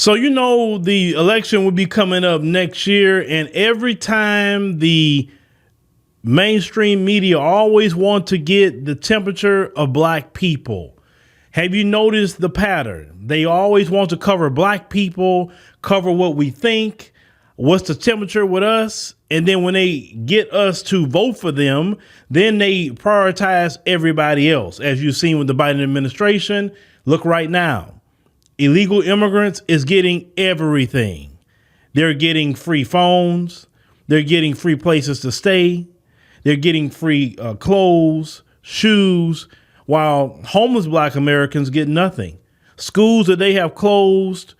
So, the election will be coming up next year, and every time the mainstream media always want to get the temperature of black people. Have you noticed the pattern? They always want to cover black people, cover what we think, what's the temperature with us. And then when they get us to vote for them, then they prioritize everybody else. As you've seen with the Biden administration, look right now. Illegal immigrants is getting everything. They're getting free phones. They're getting free places to stay. They're getting free clothes, shoes, while homeless black Americans get nothing. Schools that they have closed,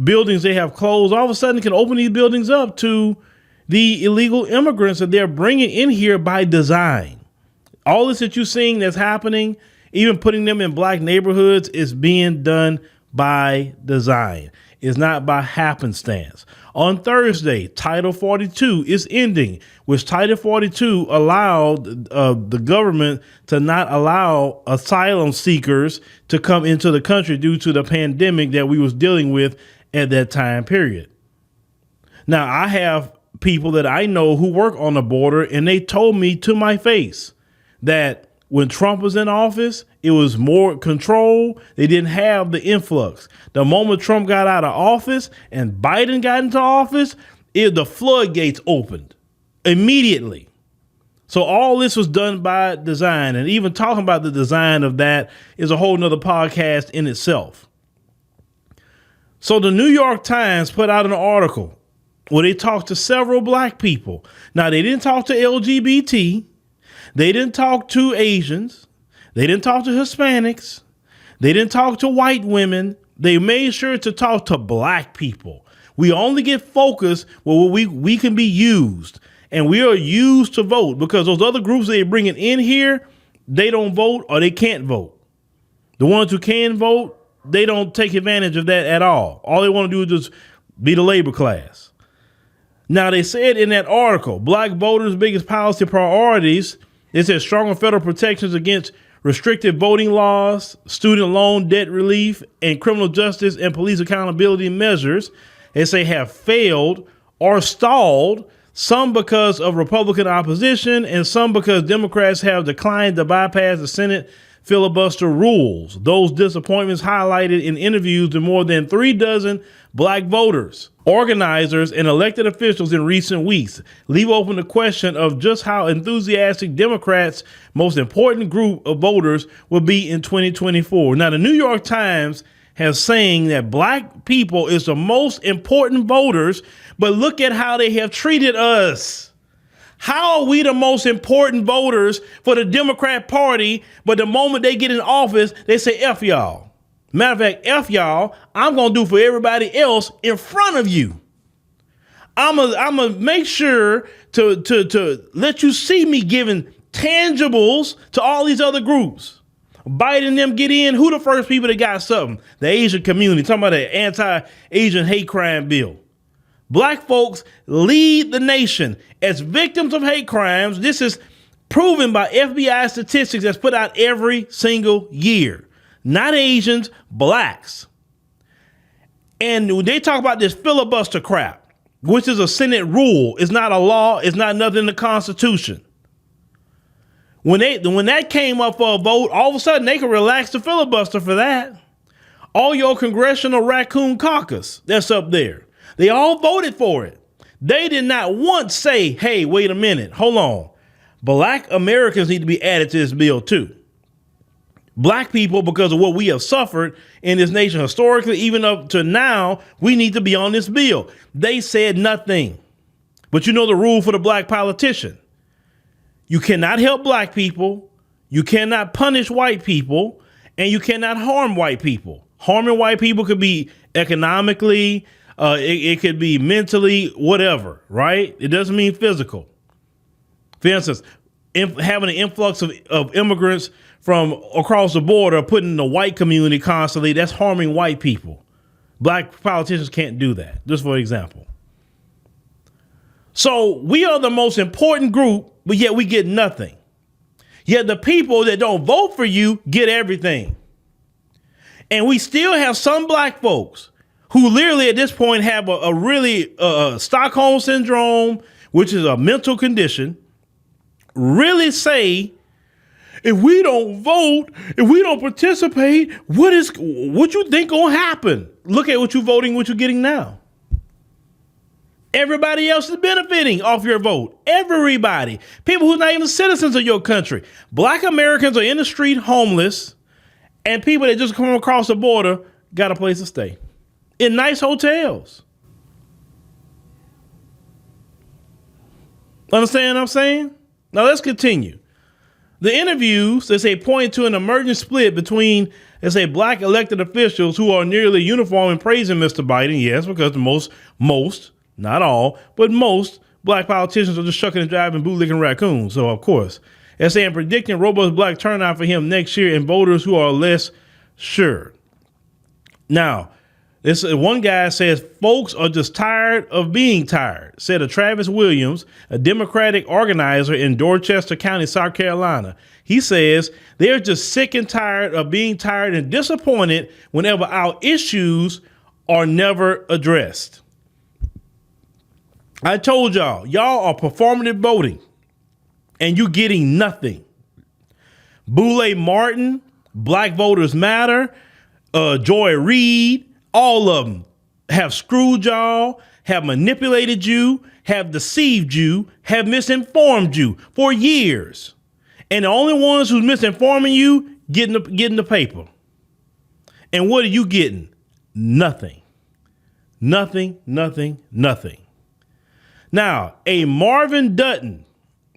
buildings they have closed, all of a sudden can open these buildings up to the illegal immigrants that they're bringing in here by design. All this that you're seeing that's happening, even putting them in black neighborhoods, is being done by design. It's not by happenstance. On Thursday, Title 42 is ending, which Title 42 allowed the government to not allow asylum seekers to come into the country due to the pandemic that we was dealing with at that time period. Now, I have people that I know who work on the border, and they told me to my face that when Trump was in office, it was more control. They didn't have the influx. The moment Trump got out of office and Biden got into office, the floodgates opened immediately. So all this was done by design. And even talking about the design of that is a whole nother podcast in itself. So the New York Times put out an article where they talked to several black people. Now, they didn't talk to LGBT. They didn't talk to Asians. They didn't talk to Hispanics. They didn't talk to white women. They made sure to talk to black people. We only get focused where we can be used, and we are used to vote, because those other groups they're bringing in here, they don't vote or they can't vote. The ones who can vote, they don't take advantage of that at all. All they want to do is just be the labor class. Now, they said in that article, black voters' biggest policy priorities, it says stronger federal protections against restrictive voting laws, student loan debt relief, and criminal justice and police accountability measures. They say have failed or stalled, some because of Republican opposition and some because Democrats have declined to bypass the Senate filibuster rules. Those disappointments highlighted in interviews to more than 36 black voters, organizers, and elected officials in recent weeks, leave open the question of just how enthusiastic Democrats' most important group of voters will be in 2024. Now, the New York Times has saying that black people is the most important voters, but look at how they have treated us. How are we the most important voters for the Democrat Party, but the moment they get in office, they say, F y'all. Matter of fact, F y'all, I'm going to do for everybody else in front of you. I'm going to make sure to let you see me giving tangibles to all these other groups. Biden them get in. Who the first people that got something? The Asian community. Talking about the anti-Asian hate crime bill. Black folks lead the nation as victims of hate crimes. This is proven by FBI statistics that's put out every single year. Not Asians, blacks. And they talk about this filibuster crap, which is a Senate rule. It's not a law. It's not nothing in the Constitution. When that came up for a vote, all of a sudden they can relax the filibuster for that. All your congressional raccoon caucus that's up there, they all voted for it. They did not once say, hey, wait a minute, hold on. Black Americans need to be added to this bill too. Black people, because of what we have suffered in this nation historically, even up to now, we need to be on this bill. They said nothing. But you know the rule for the black politician. You cannot help black people. You cannot punish white people, and you cannot harm white people. Harming white people could be economically, it could be mentally, whatever, right? It doesn't mean physical. For instance, having an influx of immigrants from across the border, putting the white community constantly, that's harming white people. Black politicians can't do that, just for example. So we are the most important group, but yet we get nothing. Yet the people that don't vote for you get everything. And we still have some black folks who literally at this point have a really Stockholm syndrome, which is a mental condition, really say, if we don't vote, if we don't participate, what you think gonna happen? Look at what you're voting, what you're getting now. Everybody else is benefiting off your vote. Everybody. People who are not even citizens of your country. Black Americans are in the street homeless, and people that just come across the border got a place to stay in nice hotels. Understand what I'm saying? Now let's continue. The interviews, they say, point to an emerging split between, they say, black elected officials who are nearly uniform in praising Mr. Biden. Yes, because most, not all, but most black politicians are just shucking and driving, bootlicking raccoons. So, of course, they're saying predicting robust black turnout for him next year and voters who are less sure. Now, this one guy says folks are just tired of being tired, said a Travis Williams, a Democratic organizer in Dorchester County, South Carolina. He says they're just sick and tired of being tired and disappointed whenever our issues are never addressed. I told y'all are performative voting and you're getting nothing. Boule Martin, Black Voters Matter, Joy Reid, all of them have screwed y'all, have manipulated you, have deceived you, have misinformed you for years. And the only ones who's misinforming you getting the paper. And what are you getting? Nothing. Nothing. Now, a Marvin Dutton,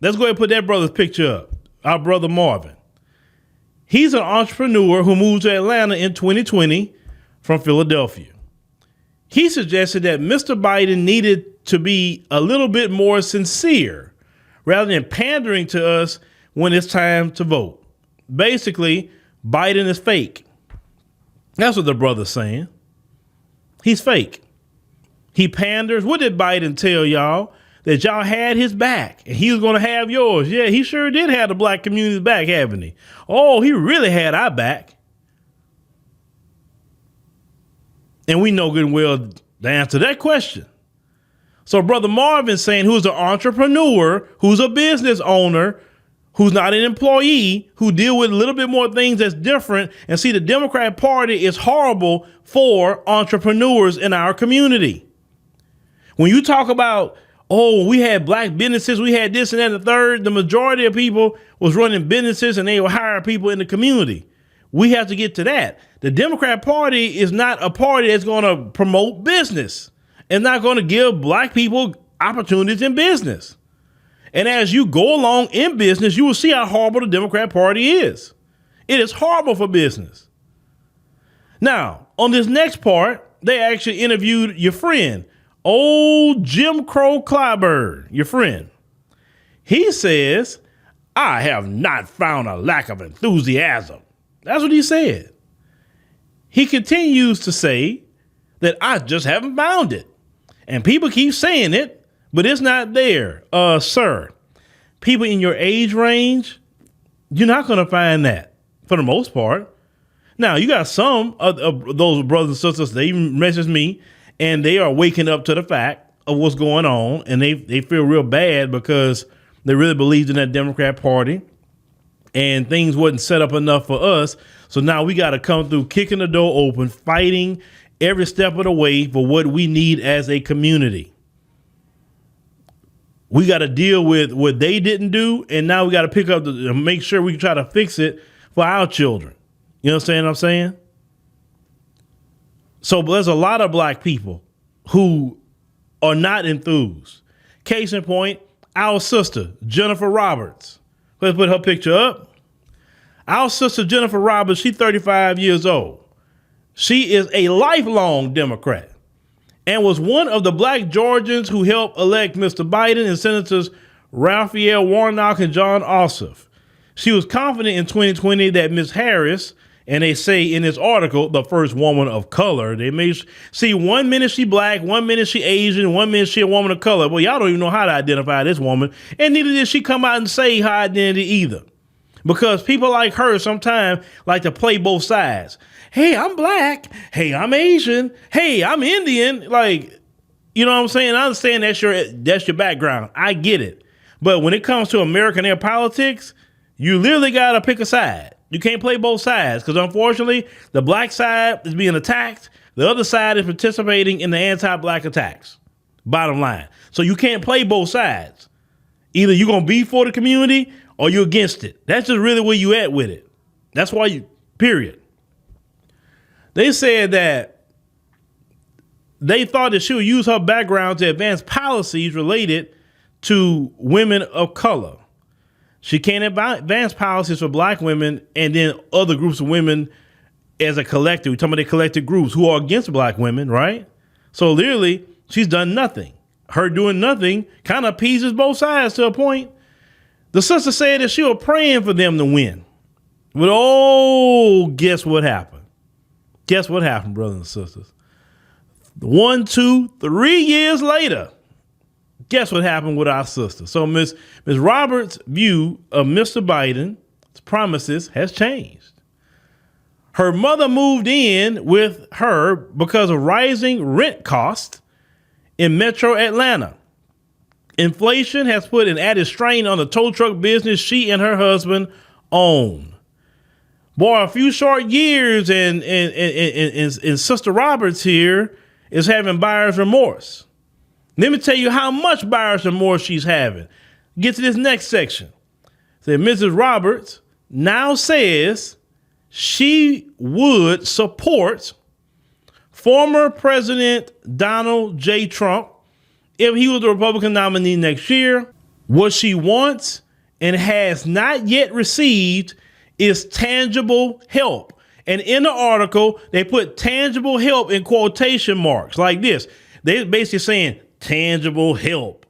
let's go ahead and put that brother's picture up. Our brother Marvin. He's an entrepreneur who moved to Atlanta in 2020 from Philadelphia. He suggested that Mr. Biden needed to be a little bit more sincere rather than pandering to us when it's time to vote. Basically, Biden is fake. That's what the brother's saying. He's fake. He panders. What did Biden tell y'all? That y'all had his back and he was going to have yours. Yeah, he sure did have the black community's back, haven't he? Oh, he really had our back. And we know good and well the answer to that question. So Brother Marvin saying, who's an entrepreneur, who's a business owner, who's not an employee, who deal with a little bit more things that's different, and see the Democrat Party is horrible for entrepreneurs in our community. When you talk about, oh, we had black businesses, we had this and that and the third, the majority of people was running businesses and they were hiring people in the community. We have to get to that. The Democrat Party is not a party that's going to promote business and not going to give black people opportunities in business. And as you go along in business, you will see how horrible the Democrat Party is. It is horrible for business. Now, on this next part, they actually interviewed your friend, old Jim Crow Clyburn, your friend. He says, I have not found a lack of enthusiasm. That's what he said. He continues to say that I just haven't found it. And people keep saying it, but it's not there. Sir, people in your age range, you're not going to find that for the most part. Now, you got some of those brothers and sisters, they even message me, and they are waking up to the fact of what's going on, and they feel real bad because they really believed in that Democrat Party. And things wasn't set up enough for us. So now we got to come through kicking the door open, fighting every step of the way for what we need as a community. We got to deal with what they didn't do. And now we got to pick up make sure we can try to fix it for our children. You understand what I'm saying? So there's a lot of black people who are not enthused. Case in point, our sister, Jennifer Roberts. Let's put her picture up. Our sister, Jennifer Roberts, she's 35 years old. She is a lifelong Democrat and was one of the black Georgians who helped elect Mr. Biden and Senators Raphael Warnock and John Ossoff. She was confident in 2020 that Ms. Harris, and they say in this article, the first woman of color, they may see 1 minute she black, 1 minute she Asian, 1 minute she a woman of color. Well, y'all don't even know how to identify this woman. And neither did she come out and say her identity either. because people like her sometimes like to play both sides. Hey, I'm black. Hey, I'm Asian. Hey, I'm Indian. Like, you know what I'm saying? I understand that's your background. I get it. But when it comes to American air politics, you literally got to pick a side. You can't play both sides because unfortunately, the black side is being attacked. The other side is participating in the anti-black attacks. Bottom line. So you can't play both sides. Either you're going to be for the community or you're against it. That's just really where you at with it. That's why period. They said that they thought that she would use her background to advance policies related to women of color. She can't advance policies for black women and then other groups of women as a collective. We're talking about the collective groups who are against black women, right? So literally, she's done nothing. Her doing nothing kind of appeases both sides to a point. The sister said that she was praying for them to win. But guess what happened? Guess what happened, brothers and sisters? 1, 2, 3 years later, guess what happened with our sister? So Ms. Roberts' view of Mr. Biden's promises has changed. Her mother moved in with her because of rising rent costs in Metro Atlanta. Inflation has put an added strain on the tow truck business she and her husband own. Boy, a few short years and Sister Roberts here is having buyer's remorse. Let me tell you how much buyer's remorse she's having. Get to this next section. So Mrs. Roberts now says she would support former President Donald J. Trump if he was the Republican nominee next year. What she wants and has not yet received is tangible help. And in the article, they put tangible help in quotation marks like this. They're basically saying tangible help.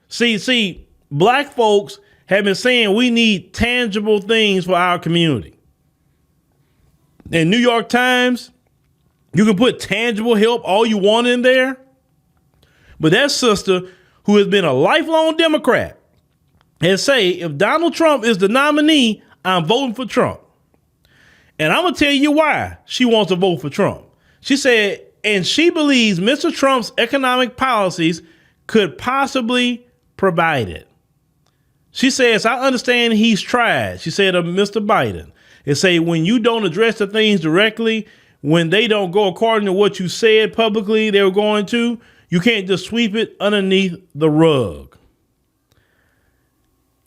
See, black folks have been saying we need tangible things for our community. In New York Times, you can put tangible help all you want in there. But that sister, who has been a lifelong Democrat, and say, if Donald Trump is the nominee, I'm voting for Trump. And I'm going to tell you why she wants to vote for Trump. She said, and she believes Mr. Trump's economic policies could possibly provide it. She says, I understand he's tried. She said of Mr. Biden. It say, when you don't address the things directly, when they don't go according to what you said publicly they were going to, you can't just sweep it underneath the rug.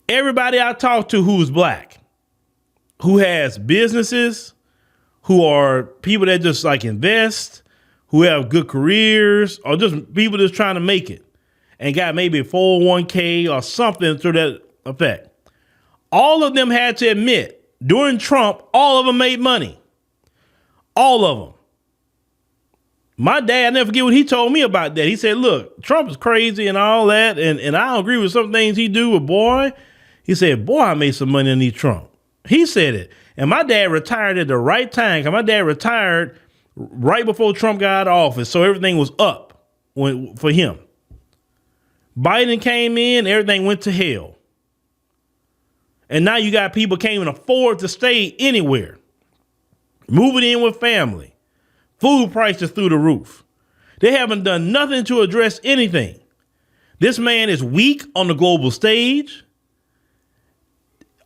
Everybody I talk to who's black, who has businesses, who are people that just like invest, who have good careers, or just people that's trying to make it and got maybe a 401k or something to that effect. All of them had to admit during Trump, all of them made money. All of them. My dad, I never forget what he told me about that. He said, look, Trump is crazy and all that. And I don't agree with some things he do, but boy, he said, boy, I made some money underneath Trump. He said it. And my dad retired at the right time. Cause my dad retired right before Trump got out of office. So everything was up for him. Biden came in, everything went to hell. And now you got people can't even afford to stay anywhere. Moving in with family. Food prices through the roof. They haven't done nothing to address anything. This man is weak on the global stage.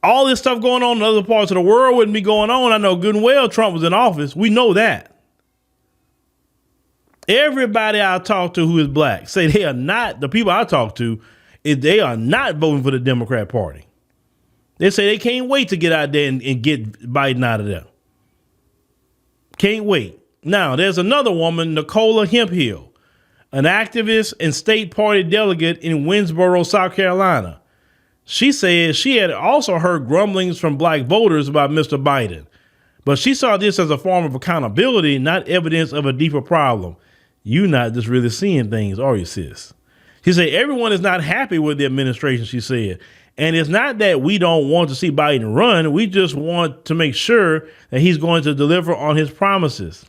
All this stuff going on in other parts of the world wouldn't be going on. I know good and well Trump was in office. We know that. Everybody I talk to who is black say they are not, the people I talk to, they are not voting for the Democrat Party. They say they can't wait to get out there and get Biden out of there. Can't wait. Now, there's another woman, Nicola Hemphill, an activist and state party delegate in Winsboro, South Carolina. She said she had also heard grumblings from black voters about Mr. Biden, but she saw this as a form of accountability, not evidence of a deeper problem. You not just really seeing things, are you, sis? She said everyone is not happy with the administration, she said. And it's not that we don't want to see Biden run. We just want to make sure that he's going to deliver on his promises.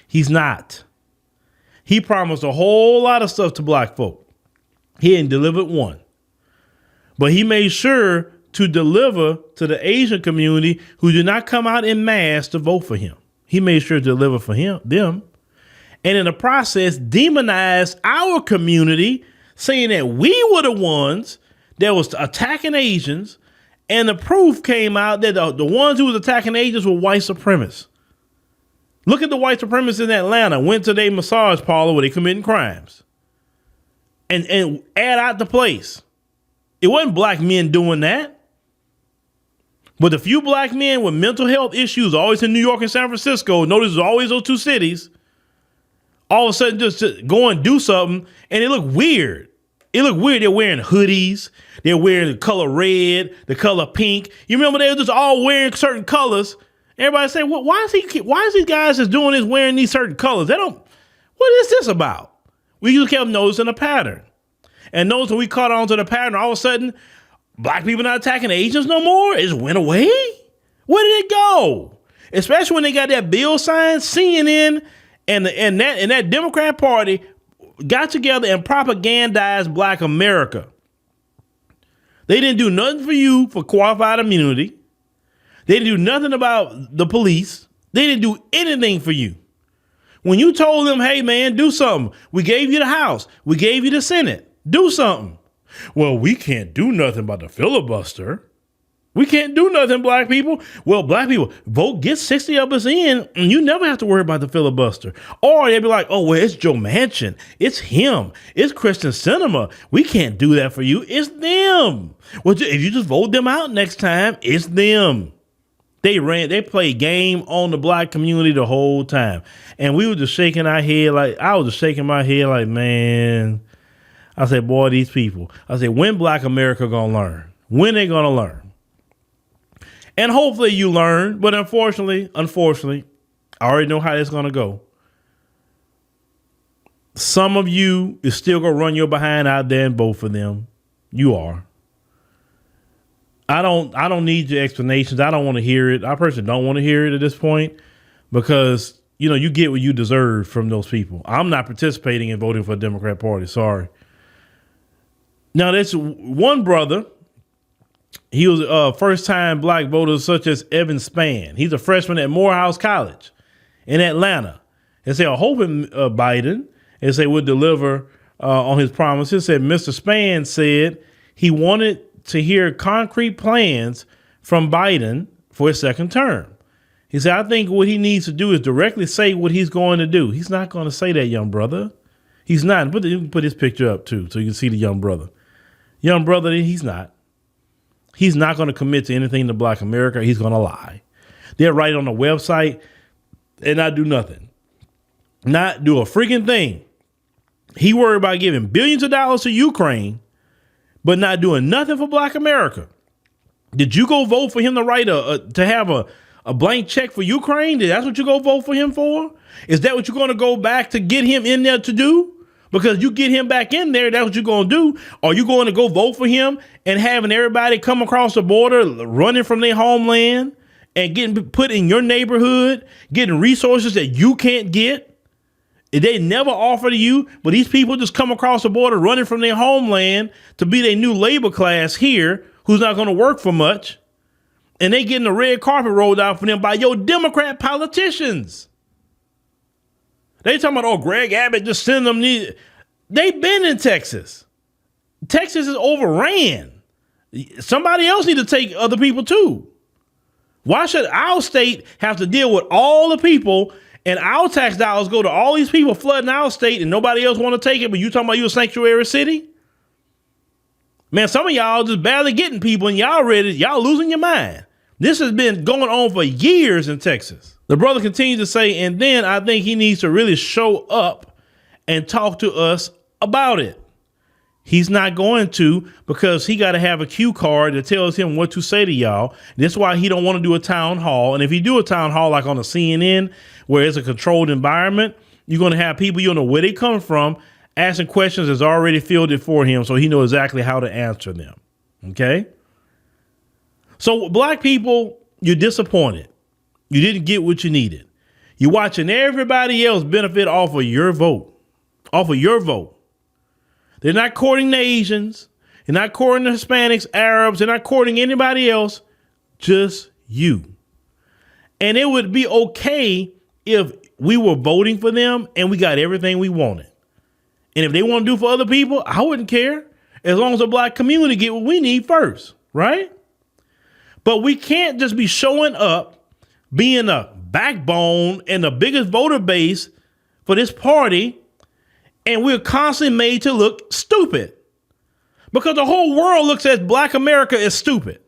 He's not. He promised a whole lot of stuff to black folk. He ain't delivered one. But he made sure to deliver to the Asian community who did not come out in mass to vote for him. He made sure to deliver for them. And in the process, demonized our community, saying that we were the ones that was attacking Asians. And the proof came out that the ones who was attacking Asians were white supremacists. Look at the white supremacists in Atlanta, went to their massage parlor where they committing crimes. And add out the place. It wasn't black men doing that. But the few black men with mental health issues, always in New York and San Francisco, notice it's always those two cities, all of a sudden just go and do something, and it looked weird. It looked weird. They're wearing hoodies. They're wearing the color red, the color pink. You remember they were just all wearing certain colors. Everybody say, well, why is these guys just doing this, wearing these certain colors? What is this about? We just kept noticing a pattern. And notice when we caught on to the pattern, all of a sudden, black people not attacking Asians no more. It just went away. Where did it go? Especially when they got that bill signed, CNN and that Democrat Party got together and propagandized black America. They didn't do nothing for you for qualified immunity. They didn't do nothing about the police. They didn't do anything for you. When you told them, hey man, do something. We gave you the House. We gave you the Senate. Do something. Well, we can't do nothing about the filibuster. We can't do nothing, black people. Well, black people, vote, get 60 of us in, and you never have to worry about the filibuster. Or they'd be like, oh, well, it's Joe Manchin. It's him. It's Kristen Sinema. We can't do that for you. It's them. Well, if you just vote them out next time, it's them. They played game on the black community the whole time. And we were just shaking our head I was just shaking my head like, man. I said, boy, these people. I said, when black America gonna learn? When they gonna learn? And hopefully you learn, but unfortunately, I already know how it's going to go. Some of you is still going to run your behind out there and vote for them. You are. I don't need your explanations. I don't want to hear it. I personally don't want to hear it at this point because, you get what you deserve from those people. I'm not participating in voting for the Democrat Party. Sorry. Now, there's one brother. He was a first-time black voter such as Evan Spann. He's a freshman at Morehouse College in Atlanta. They say, hoping Biden, and say would deliver on his promises. Said Mr. Spann said he wanted to hear concrete plans from Biden for his second term. He said, I think what he needs to do is directly say what he's going to do. He's not going to say that, young brother. He's not. You can put his picture up, too, so you can see the young brother. Young brother, he's not. He's not going to commit to anything to black America. He's going to lie. They'll write on the website and not do nothing. Not do a freaking thing. He worried about giving billions of dollars to Ukraine, but not doing nothing for black America. Did you go vote for him to write to have a blank check for Ukraine? That's what you go vote for him for? Is that what you're going to go back to get him in there to do? Because you get him back in there, that's what you're going to do. Are you going to go vote for him and having everybody come across the border, running from their homeland and getting put in your neighborhood, getting resources that you can't get? They never offer to you, but these people just come across the border running from their homeland to be their new labor class here who's not going to work for much. And they getting the red carpet rolled out for them by your Democrat politicians. They talking about, Greg Abbott just send them. They've been in Texas. Texas is overran. Somebody else need to take other people too. Why should our state have to deal with all the people and our tax dollars go to all these people flooding our state and nobody else want to take it, but you talking about you a sanctuary city? Man, some of y'all just barely getting people and y'all losing your mind. This has been going on for years in Texas. The brother continues to say, and then I think he needs to really show up and talk to us about it. He's not going to because he got to have a cue card that tells him what to say to y'all. That's why he don't want to do a town hall. And if you do a town hall like on a CNN where it's a controlled environment, you're going to have people you don't know where they come from asking questions that's already fielded for him so he knows exactly how to answer them. Okay? So black people, you're disappointed. You didn't get what you needed. You're watching everybody else benefit off of your vote. Off of your vote. They're not courting the Asians. You're not courting the Hispanics, Arabs. You're not courting anybody else. Just you. And it would be okay if we were voting for them and we got everything we wanted. And if they want to do for other people, I wouldn't care. As long as the black community get what we need first, right? But we can't just be showing up, being a backbone and the biggest voter base for this party, and we're constantly made to look stupid. Because the whole world looks at black America as stupid.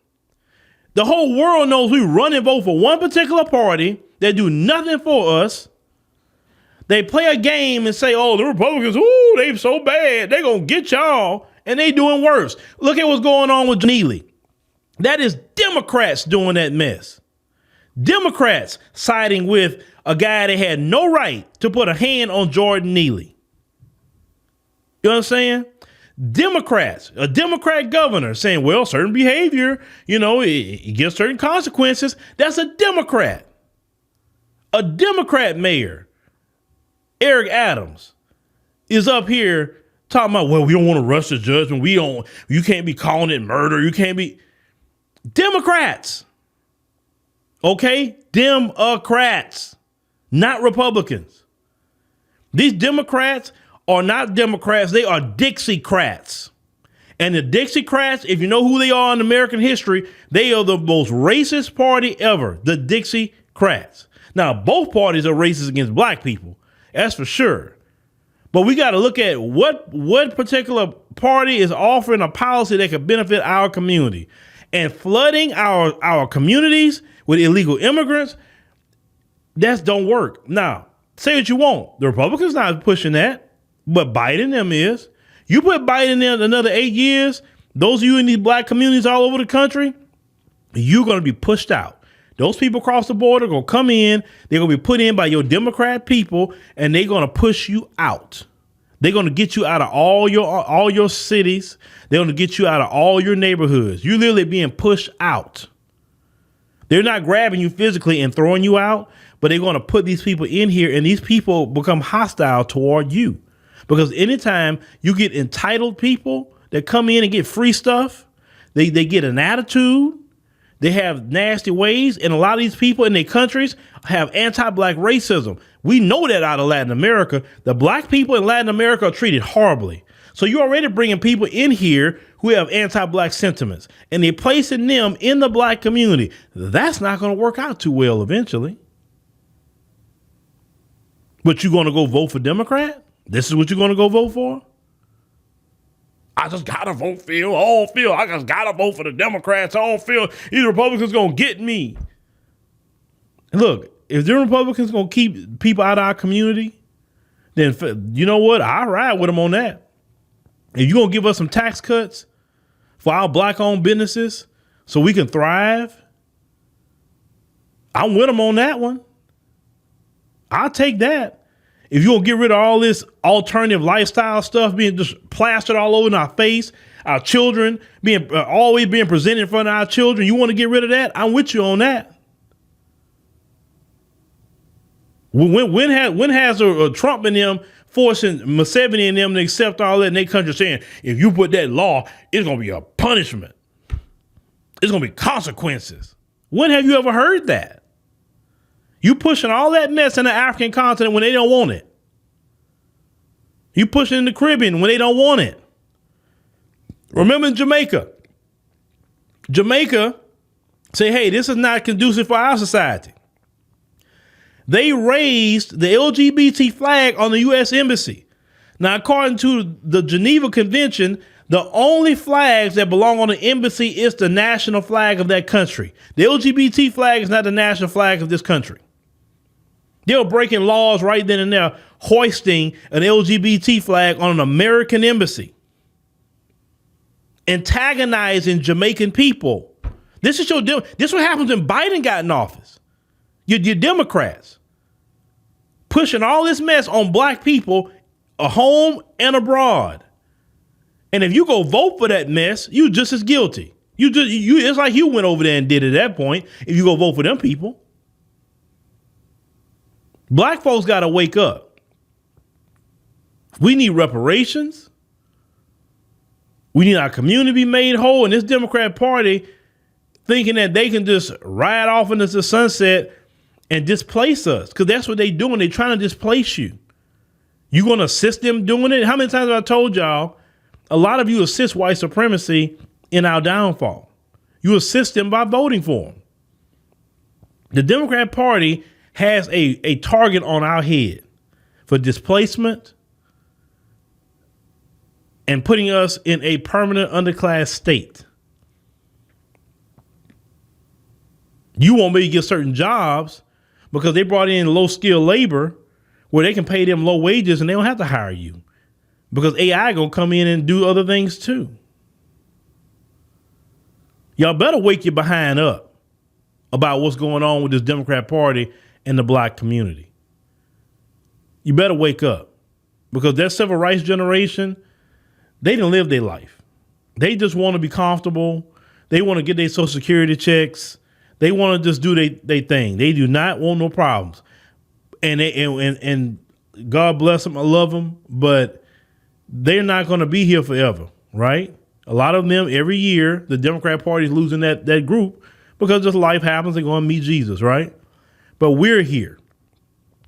The whole world knows we run and vote for one particular party that do nothing for us. They play a game and say, oh, the Republicans, ooh, they so bad. They're going to get y'all. And they doing worse. Look at what's going on with Neely. That is Democrats doing that mess. Democrats siding with a guy that had no right to put a hand on Jordan Neely. You know what I'm saying? Democrats, a Democrat governor saying, well, certain behavior, it gets certain consequences. That's a Democrat. A Democrat mayor, Eric Adams, is up here talking about, well, we don't want to rush the judgment. You can't be calling it murder. You can't be. Democrats. Okay? Democrats, not Republicans. These Democrats are not Democrats. They are Dixiecrats. And the Dixiecrats, if you know who they are in American history, they are the most racist party ever, the Dixiecrats. Now, both parties are racist against black people. That's for sure. But we got to look at what particular party is offering a policy that could benefit our community. And flooding our communities with illegal immigrants, that don't work. Now, say what you want. The Republicans not pushing that, but Biden them is. You put Biden in another 8 years, those of you in these black communities all over the country, you're going to be pushed out. Those people across the border are going to come in. They're going to be put in by your Democrat people, and they're going to push you out. They're going to get you out of all your cities. They're going to get you out of all your neighborhoods. You're literally being pushed out. They're not grabbing you physically and throwing you out, but they're going to put these people in here, and these people become hostile toward you. Because anytime you get entitled people that come in and get free stuff, they get an attitude. They have nasty ways, and a lot of these people in their countries have anti-black racism. We know that out of Latin America. The black people in Latin America are treated horribly. So you're already bringing people in here who have anti-black sentiments, and they're placing them in the black community. That's not going to work out too well eventually. But you're going to go vote for Democrat? This is what you're going to go vote for? I just got to vote Phil. Oh, Phil, I just got to vote for the Democrats. Oh, Phil, these Republicans going to get me. Look, if the Republicans going to keep people out of our community, then you know what? I'll ride with them on that. If you're going to give us some tax cuts for our black-owned businesses so we can thrive, I'm with them on that one. I'll take that. If you're going to get rid of all this alternative lifestyle stuff being just plastered all over in our face, our children being always being presented in front of our children, you want to get rid of that? I'm with you on that. When has a Trump and them forcing Museveni and them to accept all that in their country, saying, if you put that law, it's going to be a punishment. It's going to be consequences. When have you ever heard that? You pushing all that mess in the African continent when they don't want it. You pushing in the Caribbean when they don't want it. Remember in Jamaica. Jamaica say, hey, this is not conducive for our society. They raised the LGBT flag on the U.S. Embassy. Now, according to the Geneva Convention, the only flags that belong on the embassy is the national flag of that country. The LGBT flag is not the national flag of this country. They were breaking laws right then and there, hoisting an LGBT flag on an American embassy, antagonizing Jamaican people. This is what happens when Biden got in office. You're Democrats pushing all this mess on black people, at home and abroad. And if you go vote for that mess, you just as guilty. It's like you went over there and did it at that point. If you go vote for them people. Black folks got to wake up. We need reparations. We need our community to be made whole. And this Democrat Party thinking that they can just ride off into the sunset and displace us, because that's what they're doing. They're trying to displace you. You going to assist them doing it? How many times have I told y'all, a lot of you assist white supremacy in our downfall. You assist them by voting for them. The Democrat Party has a target on our head for displacement and putting us in a permanent underclass state. You won't be able to get certain jobs because they brought in low skilled labor where they can pay them low wages and they don't have to hire you because AI gonna come in and do other things too. Y'all better wake your behind up about what's going on with this Democrat Party and the black community. You better wake up, because that civil rights generation, they didn't live their life. They just want to be comfortable. They want to get their Social Security checks. They want to just do their thing. They do not want no problems. And God bless them. I love them, but they're not going to be here forever, right? A lot of them every year, the Democrat Party is losing that group because just life happens. They're going to meet Jesus, right? But we're here.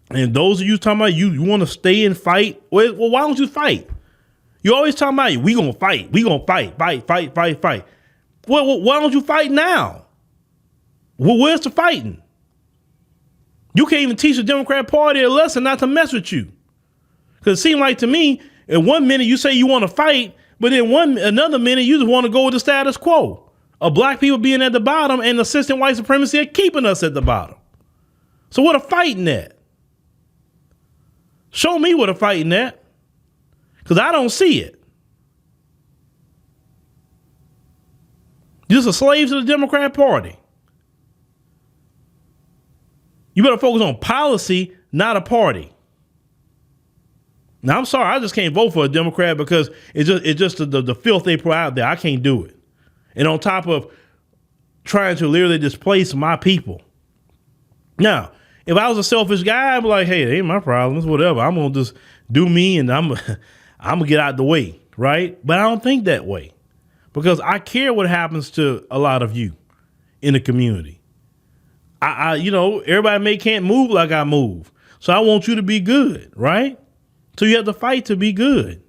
And those of you talking about you want to stay and fight. Well, why don't you fight? You always talking about we going to fight. We going to fight. Well, why don't you fight now? Well, where's the fighting? You can't even teach the Democrat Party a lesson not to mess with you. Because it seems like to me, in 1 minute you say you want to fight, but in another minute you just want to go with the status quo of black people being at the bottom and assisting white supremacy and keeping us at the bottom. So what a fighting at? Show me what a fighting at, because I don't see it. You're just a slave to the Democrat Party. You better focus on policy, not a party. Now, I'm sorry, I just can't vote for a Democrat because it's just the filth they put out there. I can't do it. And on top of trying to literally displace my people. Now, if I was a selfish guy, I'd be like, hey, it ain't my problem. It's whatever. I'm going to just do me and I'm going to get out the way, right? But I don't think that way because I care what happens to a lot of you in the community. Everybody can't move like I move. So I want you to be good, right? So you have to fight to be good.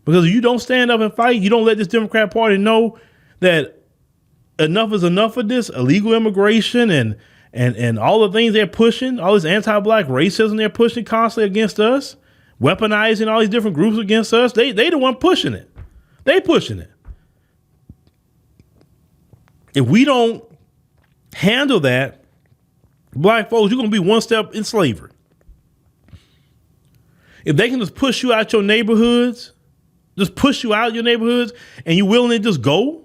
Because if you don't stand up and fight, you don't let this Democrat Party know that enough is enough of this illegal immigration and all the things they're pushing, all this anti-black racism they're pushing constantly against us, weaponizing all these different groups against us. They the one pushing it. They pushing it. If we don't handle that, black folks, you're going to be one step in slavery. If they can just push you out your neighborhoods, and you're willing to just go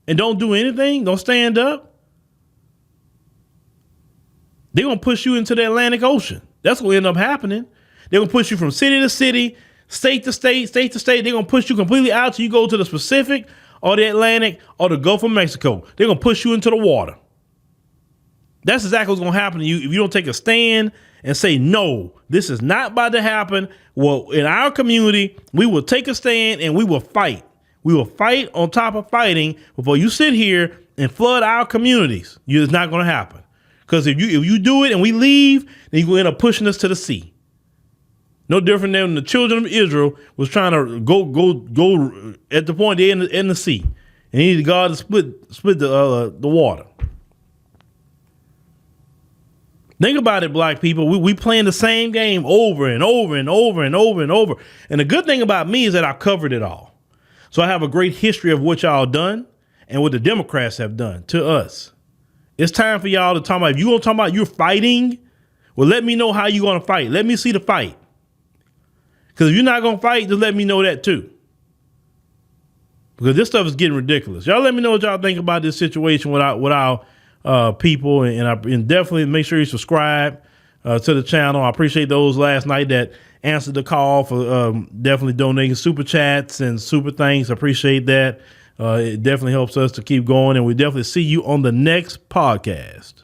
and don't do anything, don't stand up, they're going to push you into the Atlantic Ocean. That's what will end up happening. They're going to push you from city to city, state to state. They're going to push you completely out till you go to the Pacific or the Atlantic or the Gulf of Mexico. They're going to push you into the water. That's exactly what's going to happen to you if you don't take a stand and say, no, this is not about to happen. Well, in our community, we will take a stand and we will fight. We will fight on top of fighting before you sit here and flood our communities. It's not going to happen. Because if you do it and we leave, then you're going to end up pushing us to the sea. No different than the children of Israel was trying to go at the point they're in the sea. And he needed God to split the water. Think about it, black people. We playing the same game over and over and over and over and over. And the good thing about me is that I covered it all. So I have a great history of what y'all done and what the Democrats have done to us. It's time for y'all to talk about, if you're going to talk about you're fighting, well, let me know how you're going to fight. Let me see the fight. Because if you're not going to fight, just let me know that too. Because this stuff is getting ridiculous. Y'all let me know what y'all think about this situation with our people, and definitely make sure you subscribe to the channel. I appreciate those last night that answered the call for definitely donating super chats and super thanks. I appreciate that. It definitely helps us to keep going, and we definitely see you on the next podcast.